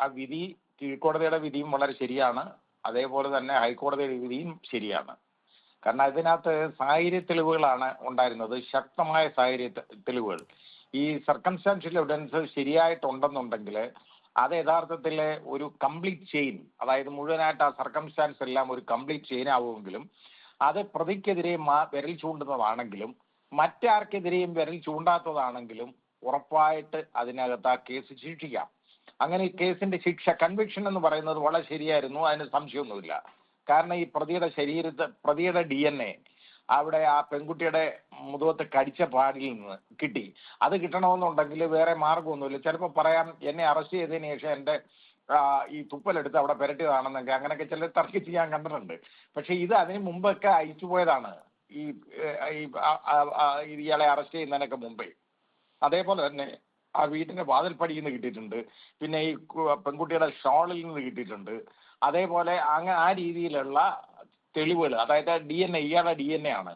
ആ വിധി, കീഴ്ക്കോടതിയുടെ വിധിയും വളരെ ശരിയാണ്, അതേപോലെ തന്നെ ഹൈക്കോടതിയുടെ വിധിയും ശരിയാണ്. കാരണം അതിനകത്ത് സാഹചര്യ തെളിവുകളാണ് ഉണ്ടായിരുന്നത്, ശക്തമായ സാഹചര്യ തെളിവുകൾ. ഈ സർക്കംസ്റ്റാൻഷ്യൽ എവിഡൻസ് ശരിയായിട്ടുണ്ടെന്നുണ്ടെങ്കിൽ അത് യഥാർത്ഥത്തിൽ ഒരു കംപ്ലീറ്റ് ചെയിൻ, അതായത് മുഴുവനായിട്ട് ആ സർക്കംസ്റ്റാൻസ് എല്ലാം ഒരു കംപ്ലീറ്റ് ചെയിൻ ആവുമെങ്കിലും അത് പ്രതിക്കെതിരെ വിരൽ ചൂണ്ടുന്നതാണെങ്കിലും മറ്റാർക്കെതിരെയും വിരൽ ചൂണ്ടാത്തതാണെങ്കിലും ഉറപ്പായിട്ട് അതിനകത്ത് ആ കേസ് ശിക്ഷിക്കാം. അങ്ങനെ ഈ കേസിന്റെ ശിക്ഷ, കൺവിക്ഷൻ എന്ന് പറയുന്നത് വളരെ ശരിയായിരുന്നു, അതിന് സംശയമൊന്നുമില്ല. കാരണം ഈ പ്രതിയുടെ DNA അവിടെ ആ പെൺകുട്ടിയുടെ മുതുകത്ത് കടിച്ച പാടിൽ നിന്ന് കിട്ടി. അത് കിട്ടണമെന്നുണ്ടെങ്കിൽ വേറെ മാർഗമൊന്നുമില്ല. ചിലപ്പോൾ പറയാം, എന്നെ അറസ്റ്റ് ചെയ്തതിന് ശേഷം എൻ്റെ ഈ തുപ്പലെടുത്ത് അവിടെ പുരട്ടിയതാണെന്നൊക്കെ, അങ്ങനെയൊക്കെ ചിലർ തർക്കിച്ച് ഞാൻ കണ്ടിട്ടുണ്ട്. പക്ഷെ ഇത് അതിന് മുമ്പൊക്കെ അയച്ചു പോയതാണ്, ഇയാളെ അറസ്റ്റ് ചെയ്യുന്നതിനൊക്കെ മുമ്പേ. അതേപോലെ തന്നെ ആ വീട്ടിന്റെ വാതിൽപ്പടിയിൽ നിന്ന് കിട്ടിയിട്ടുണ്ട്, പിന്നെ ഈ പെൺകുട്ടിയുടെ ഷോളിൽ നിന്ന് കിട്ടിയിട്ടുണ്ട്. അതേപോലെ ആ രീതിയിലുള്ള തെളിവുകൾ, അതായത് DNA, ഇയാളുടെ DNA ആണ്.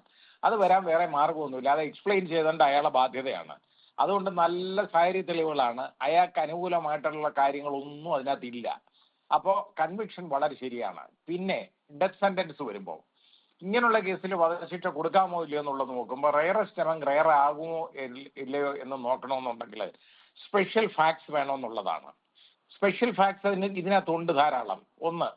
അത് വരാൻ വേറെ മാർഗമൊന്നുമില്ല, അത് എക്സ്പ്ലെയിൻ ചെയ്തേണ്ട അയാളുടെ ബാധ്യതയാണ്. അതുകൊണ്ട് നല്ല സാഹചര്യ തെളിവുകളാണ്, അയാൾക്ക് അനുകൂലമായിട്ടുള്ള കാര്യങ്ങളൊന്നും അതിനകത്തില്ല. അപ്പോൾ കൺവിക്ഷൻ വളരെ ശരിയാണ്. പിന്നെ ഡെത്ത് സെന്റൻസ് വരുമ്പോൾ ഇങ്ങനെയുള്ള കേസിൽ വധശിക്ഷ കൊടുക്കാമോ ഇല്ലയോ എന്നുള്ളത് നോക്കുമ്പോൾ റയറസ്റ്റ് എമംഗ് റയർ ആകുമോ ഇല്ലയോ എന്ന് നോക്കണമെന്നുണ്ടെങ്കിൽ സ്പെഷ്യൽ ഫാക്ട്സ് വേണമെന്നുള്ളതാണ്. സ്പെഷ്യൽ ഫാക്ട്സ് ഇതിനകത്തുണ്ട് ധാരാളം. ഒന്ന്,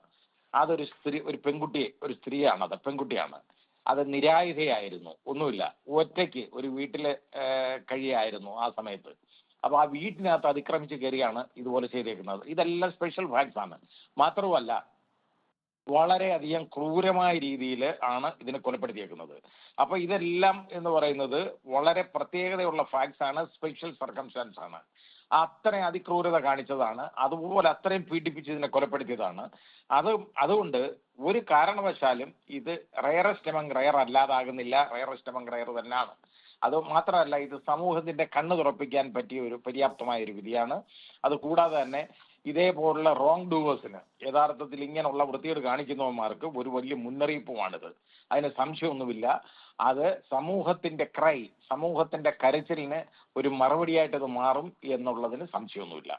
അതൊരു സ്ത്രീയാണ്, പെൺകുട്ടിയാണ്, അത് നിരായുധയായിരുന്നു, ഒന്നുമില്ല, ഒറ്റയ്ക്ക് ഒരു വീട്ടിൽ കഴിയായിരുന്നു ആ സമയത്ത്. അപ്പോൾ ആ വീട്ടിനകത്ത് അതിക്രമിച്ച് കയറിയാണ് ഇതുപോലെ ചെയ്തേക്കുന്നത്. ഇതെല്ലാം സ്പെഷ്യൽ ഫാക്ട്സ് ആണ്. മാത്രവുമല്ല, വളരെയധികം ക്രൂരമായ രീതിയിൽ ആണ് ഇതിനെ കൊലപ്പെടുത്തിയേക്കുന്നത്. അപ്പോൾ ഇതെല്ലാം എന്ന് പറയുന്നത് വളരെ പ്രത്യേകതയുള്ള ഫാക്ട്സ് ആണ്, സ്പെഷ്യൽ സർക്കംസ്റ്റാൻസ് ആണ്. അത്രയും അതിക്രൂരത കാണിച്ചതാണ്, അതുപോലെ അത്രയും പീഡിപ്പിച്ച് ഇതിനെ കൊലപ്പെടുത്തിയതാണ്. അതുകൊണ്ട് ഒരു കാരണവശാലും ഇത് റയറസ്റ്റ് എമംഗ് റയർ അല്ലാതാകുന്നില്ല, റയറസ്റ്റ് എമംഗ് റയർ തന്നെയാണ്. അത് മാത്രമല്ല, ഇത് സമൂഹത്തിന്റെ കണ്ണ് തുറപ്പിക്കാൻ പറ്റിയ ഒരു പര്യാപ്തമായ ഒരു വിധിയാണ്. അത് കൂടാതെ തന്നെ ഇതേപോലുള്ള റോങ് ഡൂവേഴ്സിന്, യഥാർത്ഥത്തിൽ ഇങ്ങനെയുള്ള വൃത്തികേട് കാണിക്കുന്നവന്മാർക്ക് ഒരു വലിയ മുന്നറിയിപ്പുമാണിത്, അതിന് സംശയമൊന്നുമില്ല. അത് സമൂഹത്തിന്റെ കരച്ചിലിന് ഒരു മറുപടിയായിട്ടത് മാറും എന്നുള്ളതിന് സംശയമൊന്നുമില്ല.